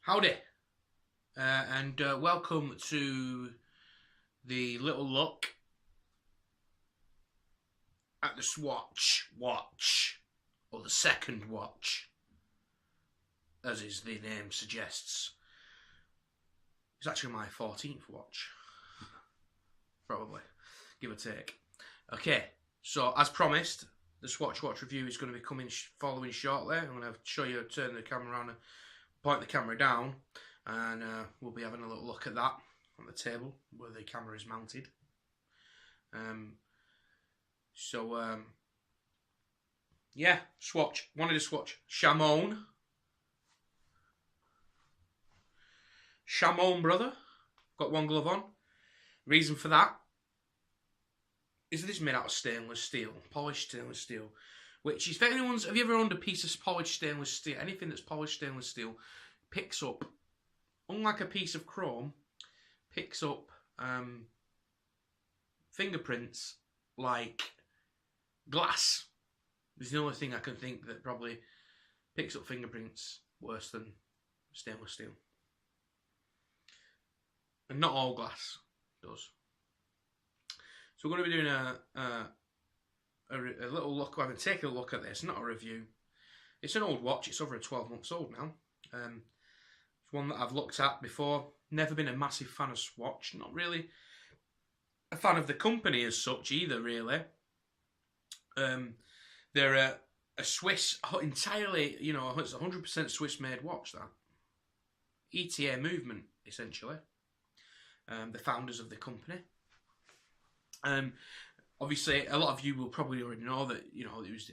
Howdy, and welcome to the little look at the Swatch watch, or the second watch, as is the name suggests. It's actually my 14th watch, probably, give or take. Okay, so as promised, the Swatch watch review is going to be following shortly. I'm going to show you, turn the camera around and point the camera down, and we'll be having a little look at that on the table where the camera is mounted. Yeah, Swatch. Wanted to swatch Chamon, brother. Got one glove on. Reason for that is that it's made out of stainless steel, polished stainless steel. Which is, if anyone's, have you ever owned a piece of polished stainless steel? Anything that's polished stainless steel picks up, unlike a piece of chrome, picks up fingerprints like glass. It's the only thing I can think that probably picks up fingerprints worse than stainless steel. And not all glass does. So we're going to be doing a little look. I'm going to take a look at this, not a review. It's an old watch. It's over 12 months old now. It's one that I've looked at before. Never been a massive fan of Swatch. Not really a fan of the company as such either, really. They're a Swiss, entirely, you know, it's 100% Swiss-made watch, that. ETA movement, essentially. The founders of the company. Obviously, a lot of you will probably already know that, you know, it was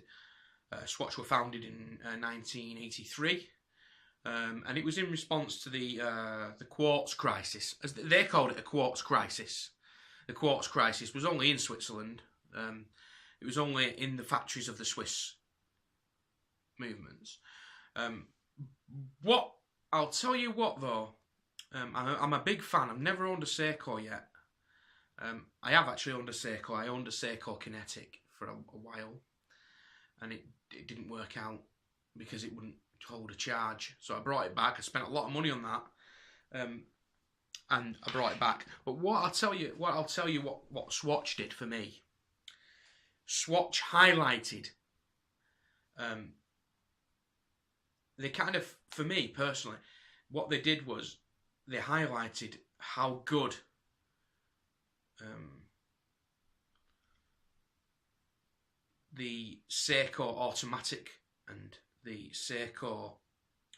Swatch were founded in 1983, and it was in response to the quartz crisis, as they called it, a quartz crisis. The quartz crisis was only in Switzerland. It was only in the factories of the Swiss movements. I'll tell you what though, I'm a big fan. I've never owned a Seiko yet. I have actually owned a Seiko. I owned a Seiko Kinetic for a while, and it didn't work out because it wouldn't hold a charge. So I brought it back. I spent a lot of money on that, and I brought it back. But I'll tell you what Swatch did for me. Swatch highlighted. They kind of, for me personally, what they did was they highlighted how good the Seiko automatic and the Seiko,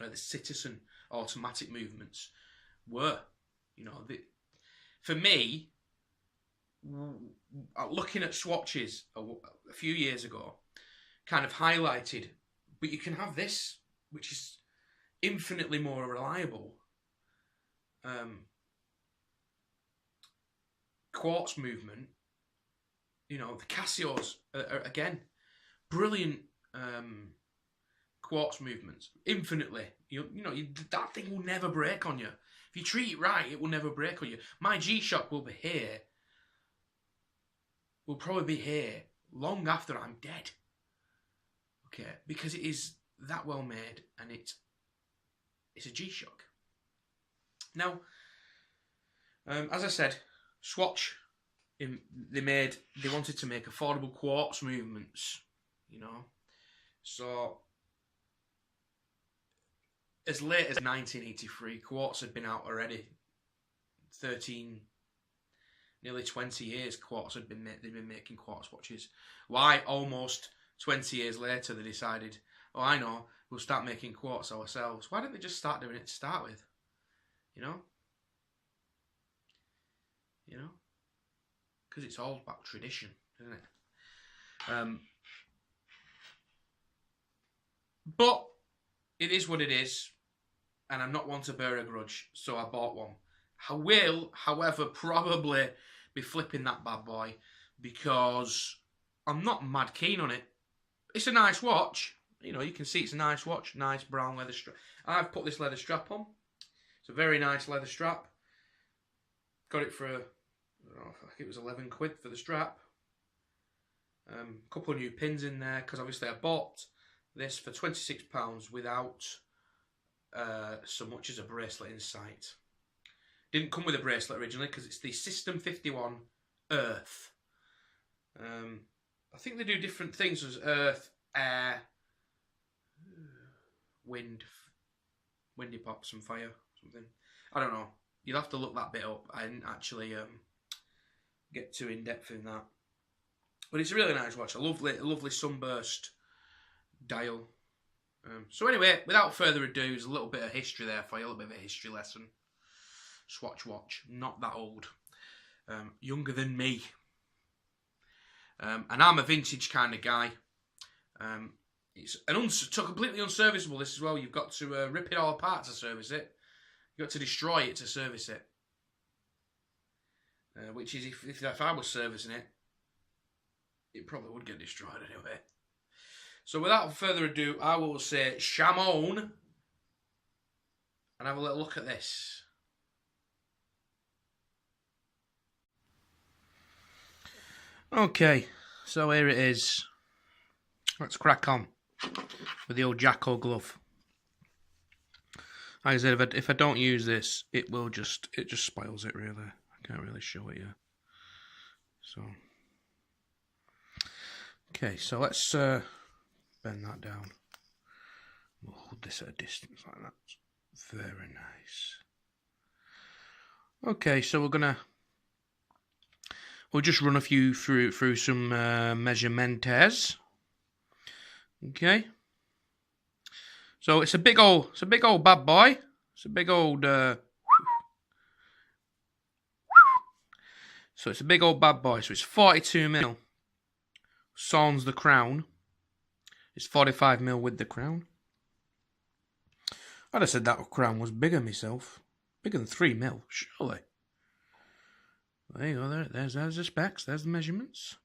the Citizen automatic movements were. You know, for me, looking at Swatches a few years ago, kind of highlighted, but you can have this, which is infinitely more reliable. Quartz movement, you know, the Casios are again brilliant quartz movements, infinitely. That thing will never break on you if you treat it right. It will never break on you. My G-Shock will be here. Will probably be here long after I'm dead. Okay, because it is that well made, and it's a G-Shock. Now, as I said, Swatch, they wanted to make affordable quartz movements, you know. So, as late as 1983, quartz had been out already. 13, nearly 20 years, they'd been making quartz watches. Why? Almost 20 years later, they decided, oh, I know, we'll start making quartz ourselves. Why didn't they just start doing it to start with? You know? Because it's all about tradition, isn't it? But it is what it is, and I'm not one to bear a grudge, so I bought one. I will, however, probably be flipping that bad boy because I'm not mad keen on it. It's a nice watch. You know, you can see it's a nice watch, nice brown leather strap. I've put this leather strap on. It's a very nice leather strap. Got it for, I think it was 11 quid for the strap. A couple of new pins in there, because obviously I bought this for £26 without so much as a bracelet in sight. Didn't come with a bracelet originally because it's the System51 Earth. I think they do different things as earth, air, wind, windy pops and fire, something. I don't know. You'll have to look that bit up. I didn't actually get too in depth in that. But it's a really nice watch. A lovely sunburst dial. So anyway, without further ado, there's a little bit of history there for you, a little bit of a history lesson. Swatch watch, not that old. Younger than me. And I'm a vintage kind of guy. It's completely unserviceable, this as well. You've got to rip it all apart to service it. You've got to destroy it to service it. Which is, if I was servicing it, it probably would get destroyed anyway. So without further ado, I will say Shamon and have a little look at this. Okay, so here it is. Let's crack on with the old Jacko glove. Like I said, if I don't use this, it just spoils it really. I can't really show it yet. So, okay, so let's bend that down. We'll hold this at a distance like that. Very nice. Okay, so we'll just run a few through some measurements. Okay. So it's a big old bad boy. It's a big old so it's a big old bad boy. So it's 42mm. Sans the crown. It's 45mm with the crown. I'd have said that crown was bigger myself. Bigger than 3mm, surely. There you go, there's the specs, there's the measurements.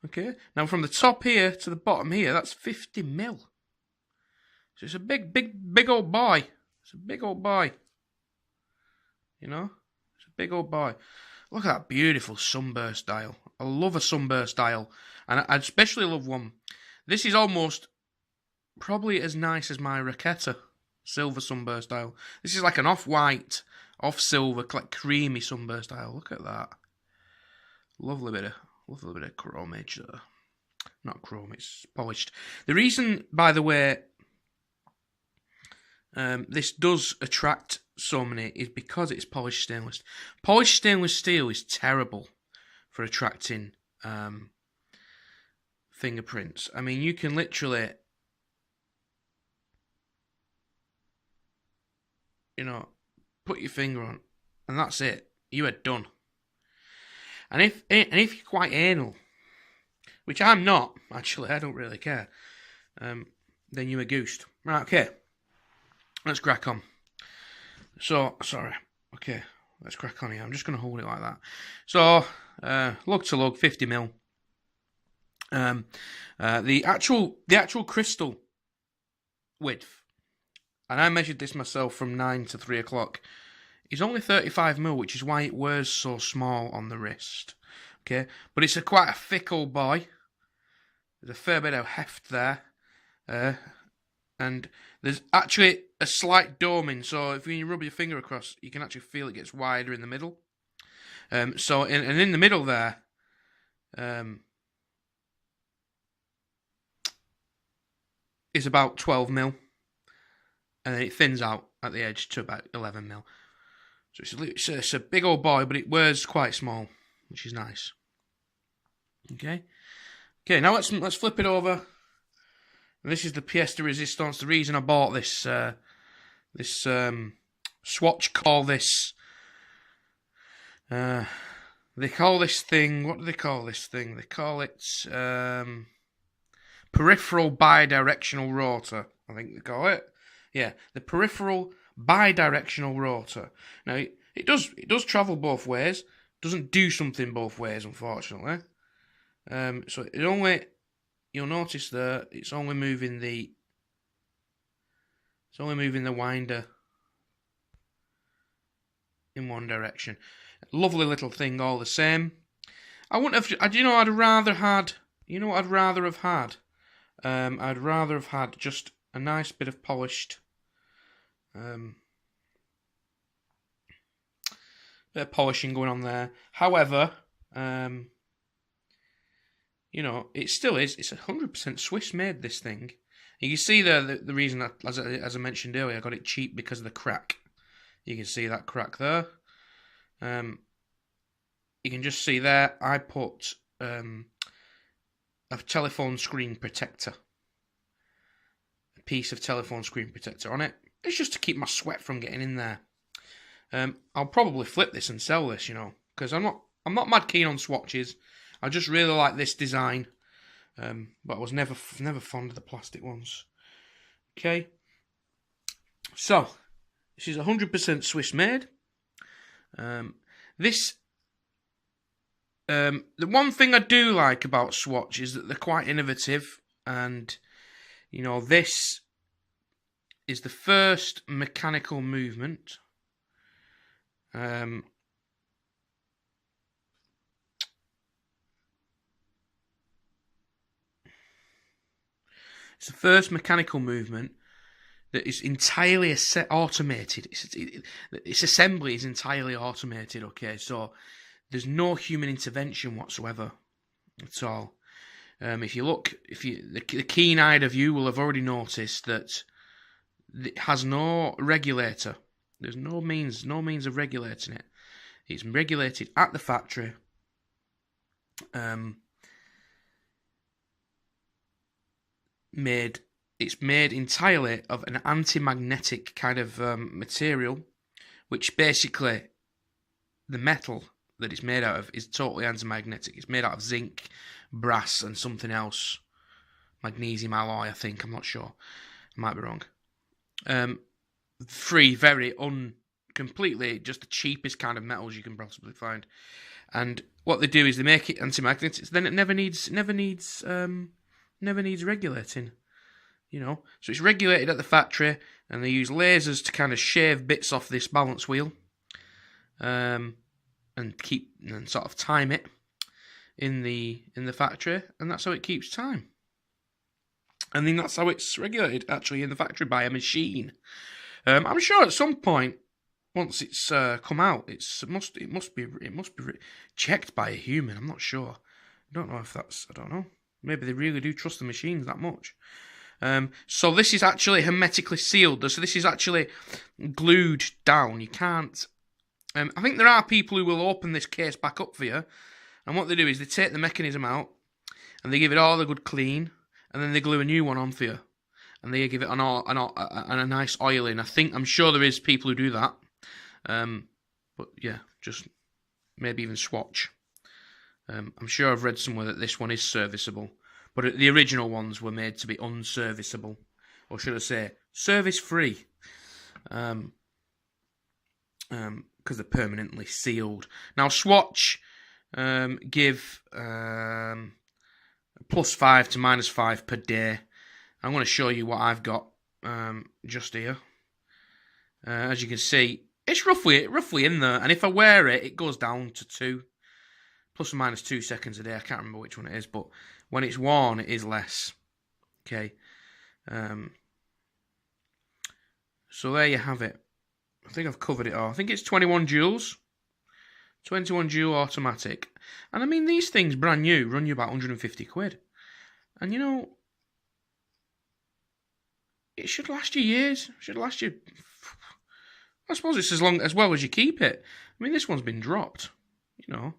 Okay, now from the top here to the bottom here, that's 50mm. So it's a big old boy. It's a big old boy. You know? It's a big old boy. Look at that beautiful sunburst dial. I love a sunburst dial. And I especially love one. This is almost probably as nice as my Raketa silver sunburst dial. This is like an off-white, off-silver, like creamy sunburst dial. Look at that. Lovely bit of chrome edge there. Not chrome, it's polished. The reason, by the way, this does attract so many is because it's polished stainless. Polished stainless steel is terrible for attracting fingerprints. I mean, you can literally, you know, put your finger on, and that's it. You are done. And if you're quite anal, which I'm not, actually, I don't really care, then you are goosed. Right, okay. Let's crack on. So, sorry. Okay, let's crack on here. I'm just going to hold it like that. So, lug to lug, 50mm. The actual crystal width, and I measured this myself from 9 to 3 o'clock, is only 35mm, which is why it wears so small on the wrist. Okay, but it's quite a thick old boy. There's a fair bit of heft there. And there's actually a slight doming, so if you rub your finger across, you can actually feel it gets wider in the middle. So in the middle there, is about 12mm, and then it thins out at the edge to about 11mm. So it's a big old boy, but it wears quite small, which is nice. Okay. Now let's flip it over. This is the pièce de résistance. The reason I bought this Swatch call this. They call this thing. What do they call this thing? They call it peripheral bidirectional rotor. I think they call it. Yeah, the peripheral bidirectional rotor. Now it does travel both ways. Doesn't do something both ways, unfortunately. So it only, you'll notice that it's only moving the winder in one direction. Lovely little thing all the same. I wouldn't have, you know, I'd rather had, you know what I'd rather have had? I'd rather have had just a nice bit of polished Bit of polishing going on there. However, you know, it still is. It's 100% Swiss made, this thing. You can see there the reason that, as I mentioned earlier, I got it cheap because of the crack. You can see that crack there. You can just see there, I put a telephone screen protector. A piece of telephone screen protector on it. It's just to keep my sweat from getting in there. I'll probably flip this and sell this, you know, because I'm not mad keen on swatches. I just really like this design, but I was never fond of the plastic ones. Okay, so this is 100% Swiss made. The one thing I do like about Swatch is that they're quite innovative, and you know, this is the first mechanical movement. It's the first mechanical movement that is entirely automated. Its assembly is entirely automated, okay? So there's no human intervention whatsoever at all. If you look, the keen-eyed of you will have already noticed that it has no regulator. There's no means of regulating it. It's regulated at the factory. It's made entirely of an anti-magnetic kind of material, which basically the metal that it's made out of is totally anti-magnetic. It's made out of zinc, brass, and something else. Magnesium alloy, I think. I'm not sure. I might be wrong. Completely just the cheapest kind of metals you can possibly find. And what they do is they make it anti-magnetic. Then it never needs regulating. You know, so it's regulated at the factory, and they use lasers to kind of shave bits off this balance wheel, and sort of time it in the factory, and that's how it keeps time. And then that's how it's regulated actually in the factory by a machine. I'm sure at some point, once it's come out, it must be checked by a human. I'm not sure. I don't know. Maybe they really do trust the machines that much. So this is actually hermetically sealed. So this is actually glued down. You can't... I think there are people who will open this case back up for you. And what they do is they take the mechanism out and they give it all a good clean. And then they glue a new one on for you. And they give it a nice oiling. I'm sure there is people who do that. But yeah, just maybe even Swatch. I'm sure I've read somewhere that this one is serviceable. But the original ones were made to be unserviceable. Or should I say, service-free. Because they're permanently sealed. Now, Swatch give +5 to -5 per day. I'm going to show you what I've got just here. As you can see, it's roughly in there. And if I wear it, it goes down to 2. Plus or minus 2 seconds a day. I can't remember which one it is, but when it's worn, it is less. Okay. So there you have it. I think I've covered it all. I think it's 21 joules. 21 joule automatic. And I mean, these things, brand new, run you about 150 quid. And you know, it should last you years. It should last you... I suppose it's as well as you keep it. I mean, this one's been dropped. You know.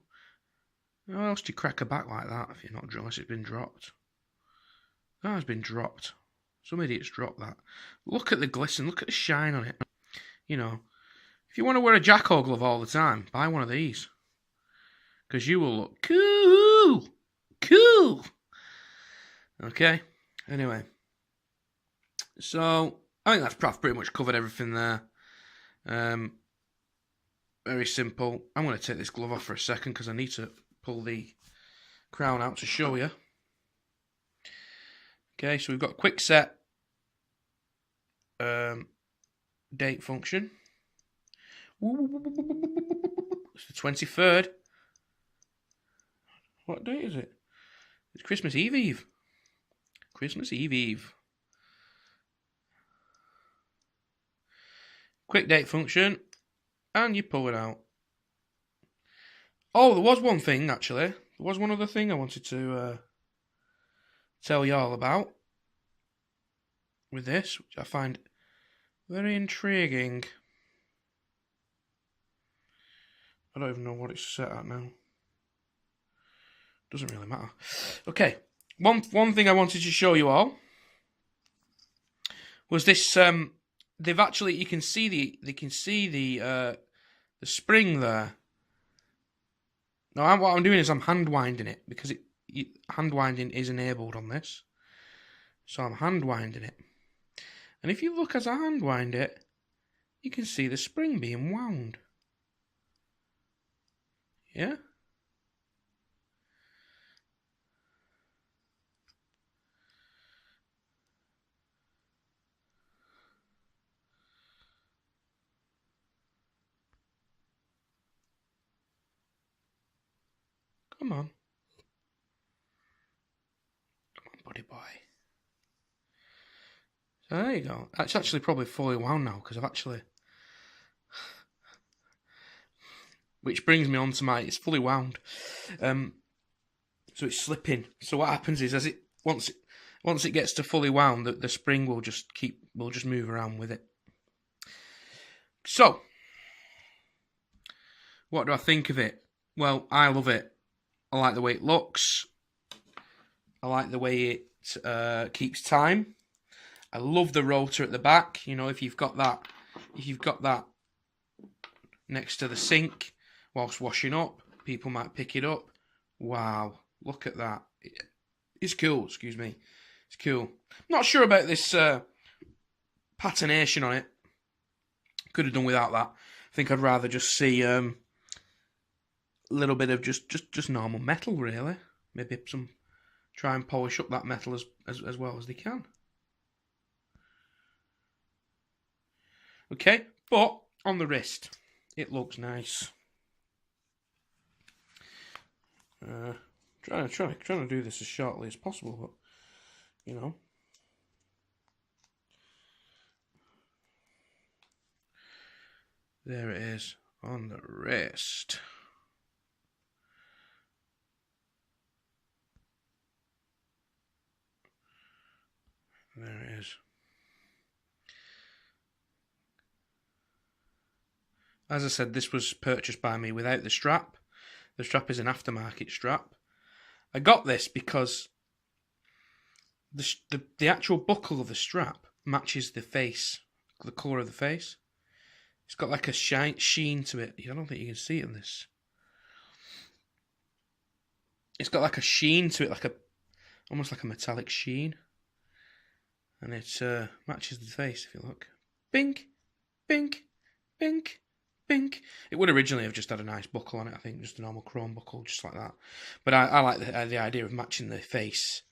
How else do you crack a back like that if you're not unless it's been dropped? That has been dropped. Some idiots dropped that. Look at the glisten. Look at the shine on it. You know, if you want to wear a Jacko glove all the time, buy one of these. Because you will look cool. Cool. Okay. Anyway. So, I think that's pretty much covered everything there. Very simple. I'm going to take this glove off for a second because I need to pull the crown out to show you. Okay, so we've got quick set date function. It's the 23rd. What date is it? It's Christmas Eve Eve. Christmas Eve Eve. quick date function, and you pull it out. Oh, there was one thing, actually. There was one other thing I wanted to tell y'all about with this, which I find very intriguing. I don't even know what it's set at now. Doesn't really matter. Okay, one thing I wanted to show you all was this. They've actually, you can see the spring there. Now, what I'm doing is I'm hand winding it because hand winding is enabled on this. So I'm hand winding it, and if you look as I hand wind it, you can see the spring being wound. Yeah. Come on. Come on, buddy boy. So there you go. It's actually probably fully wound now because I've actually... Which brings me on to it's fully wound. So it's slipping. So what happens is once it gets to fully wound, the spring will just move around with it. So, what do I think of it? Well, I love it. I like the way it looks. I like the way it keeps time. I love the rotor at the back. You know, if you've got that next to the sink whilst washing up, people might pick it up. Wow, look at that. It's cool, excuse me. It's cool. Not sure about this patination on it. Could have done without that. I think I'd rather just see a little bit of just normal metal, really. Maybe try and polish up that metal as well as they can. Okay, but on the wrist, it looks nice. Trying to do this as shortly as possible, but you know. There it is on the wrist. There it is. As I said, this was purchased by me without the strap. The strap is an aftermarket strap. I got this because the actual buckle of the strap matches the face, the colour of the face. It's got like a sheen to it. I don't think you can see it in this. It's got like a sheen to it, almost like a metallic sheen. And it matches the face, if you look. Pink, pink, pink, pink. It would originally have just had a nice buckle on it, I think, just a normal chrome buckle, just like that. But I like the idea of matching the face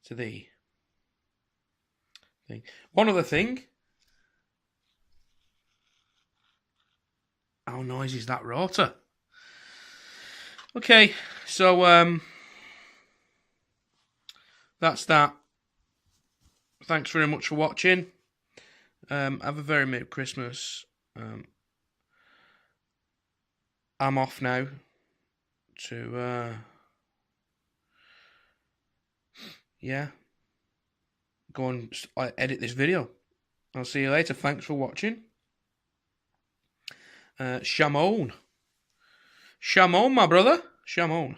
to the thing. One other thing. How noisy is that rotor? Okay, so that's that. Thanks very much for watching. Have a very Merry Christmas. I'm off now to go and edit this video. I'll see you later. Thanks for watching. Shamon. Shamon, my brother. Shamon.